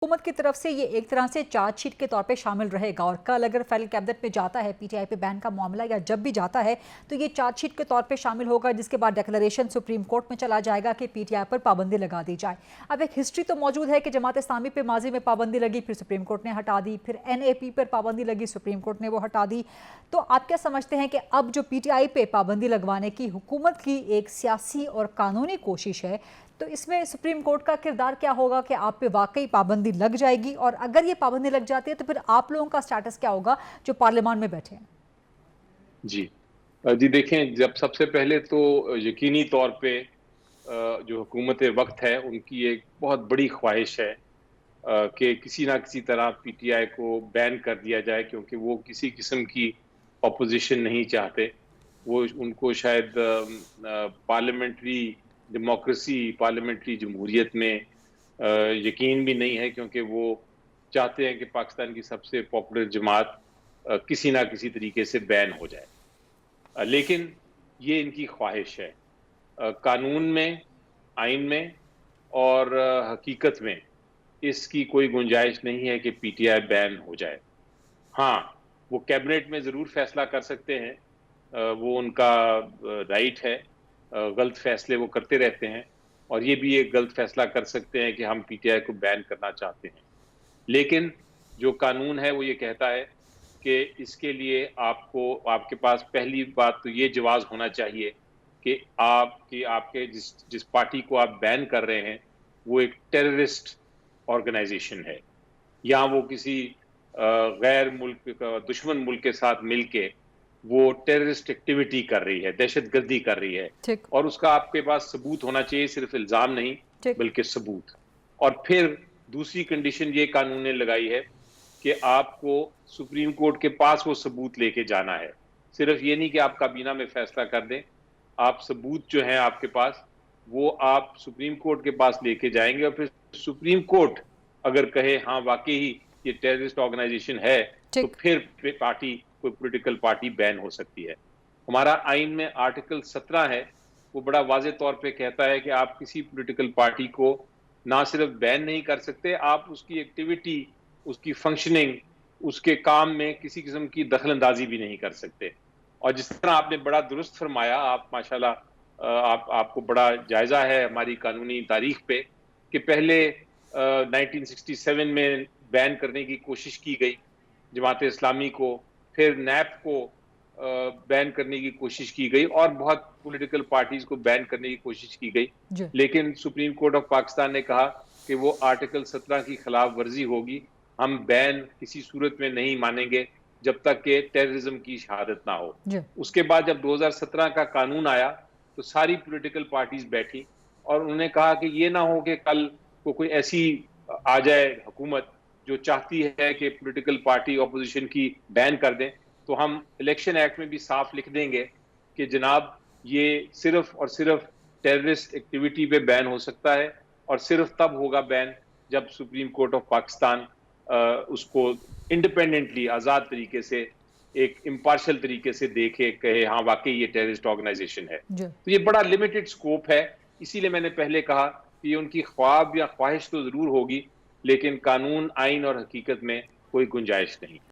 हुकूमत की तरफ से ये एक तरह से चार्जशीट के तौर पे शामिल रहेगा और कल अगर फेडरल कैबिनेट में जाता है पीटीआई पे बैन का मामला या जब भी जाता है तो ये चार्जशीट के तौर पे शामिल होगा, जिसके बाद डिक्लेरेशन सुप्रीम कोर्ट में चला जाएगा कि पीटीआई पर पाबंदी लगा दी जाए। अब एक हिस्ट्री तो मौजूद है कि जमात इस्लामी पे माजी में पाबंदी लगी, फिर सुप्रीम कोर्ट ने हटा दी, फिर एनएपी पर पाबंदी लगी, सुप्रीम कोर्ट ने वो हटा दी। तो आप क्या समझते हैं कि अब जो पीटीआई पे पाबंदी लगवाने की हुकूमत की एक सियासी और कानूनी कोशिश है, तो इसमें सुप्रीम कोर्ट का किरदार क्या होगा कि आप पे वाकई पाबंदी लग जाएगी? और अगर ये पाबंदी लग जाती है तो फिर आप लोगों का स्टेटस क्या होगा जो पार्लियामान में बैठे हैं? जी। जी देखें, जब सबसे पहले तो यकीनी तौर पे जो हुकूमत वक़्त है उनकी एक बहुत बड़ी ख्वाहिश है कि किसी ना किसी तरह पीटीआई को बैन कर दिया जाए, क्योंकि वो किसी किस्म की ऑपोज़िशन नहीं चाहते। वो उनको शायद पार्लियामेंट्री डेमोक्रेसी, पार्लियामेंट्री जमहूरियत में यकीन भी नहीं है, क्योंकि वो चाहते हैं कि पाकिस्तान की सबसे पॉपुलर जमात किसी ना किसी तरीके से बैन हो जाए। लेकिन ये इनकी ख्वाहिश है। कानून में, आइन में और हकीकत में इसकी कोई गुंजाइश नहीं है कि पीटीआई बैन हो जाए। हाँ, वो कैबिनेट में ज़रूर फैसला कर सकते हैं। वो उनका राइट है। गलत फैसले वो करते रहते हैं और ये भी एक गलत फैसला कर सकते हैं कि हम पीटीआई को बैन करना चाहते हैं। लेकिन जो कानून है वो ये कहता है कि इसके लिए आपको आपके पास पहली बात तो ये जवाज़ होना चाहिए कि आपके जिस जिस पार्टी को आप बैन कर रहे हैं, वो एक टेररिस्ट ऑर्गेनाइज़ेशन है, या वो किसी गैर मुल्क का दुश्मन मुल्क के साथ मिलके वो टेररिस्ट एक्टिविटी कर रही है, दहशतगर्दी कर रही है, ठीक। और उसका आपके पास सबूत होना चाहिए, सिर्फ इल्ज़ाम नहीं, ठीक। बल्कि सबूत। और फिर दूसरी कंडीशन ये कानून ने लगाई है कि आपको सुप्रीम कोर्ट के पास वो सबूत लेके जाना है। सिर्फ ये नहीं कि आप काबीना में फैसला कर दें, आप सबूत जो हैं आपके पास, वो आप सुप्रीम कोर्ट के पास लेके जाएँगे और फिर सुप्रीम कोर्ट अगर कहे हाँ, वाक़ई ही ये टेररिस्ट ऑर्गेनाइज़ेशन है, तो ठीक। फिर कोई पॉलिटिकल पार्टी बैन हो सकती है। हमारा आइन में आर्टिकल 17 है, वो बड़ा वाज़ेह तौर पे कहता है कि आप किसी पॉलिटिकल पार्टी को ना सिर्फ बैन नहीं कर सकते, आप उसकी एक्टिविटी, उसकी फंक्शनिंग, उसके काम में किसी किस्म की दखल-अंदाज़ी भी नहीं कर सकते। और जिस तरह आपने बड़ा दुरुस्त फरमाया, आप माशाल्लाह आपको बड़ा जायज़ा है हमारी कानूनी तारीख पे कि पहले 1967 में बैन करने की कोशिश की गई जमात इस्लामी को, फिर नैप को बैन करने की कोशिश की गई और बहुत पॉलिटिकल पार्टीज़ को बैन करने की कोशिश की गई। जी। लेकिन सुप्रीम कोर्ट ऑफ पाकिस्तान ने कहा कि वो आर्टिकल 17 की खिलाफ वर्जी होगी, हम बैन किसी सूरत में नहीं मानेंगे जब तक कि टेररिज्म की शहादत ना हो। जी। उसके बाद जब 2017 का कानून आया तो सारी पॉलिटिकल पार्टीज बैठी और उन्होंने कहा कि ये ना हो कि कल को कोई ऐसी आ जाए हुकूमत जो चाहती है कि पॉलिटिकल पार्टी ऑपोजिशन की बैन कर दें, तो हम इलेक्शन एक्ट में भी साफ लिख देंगे कि जनाब ये सिर्फ और सिर्फ टेररिस्ट एक्टिविटी पे बैन हो सकता है और सिर्फ तब होगा बैन जब सुप्रीम कोर्ट ऑफ पाकिस्तान उसको इंडिपेंडेंटली आज़ाद तरीके से, एक इम्पार्शियल तरीके से देखे, कहे हाँ वाकई ये टेररिस्ट ऑर्गेनाइजेशन है। जी। तो ये बड़ा लिमिटेड स्कोप है, इसीलिए मैंने पहले कहा कि ये उनकी ख्वाब या ख्वाहिश तो ज़रूर होगी, लेकिन कानून, आइन और हकीकत में कोई गुंजाइश नहीं।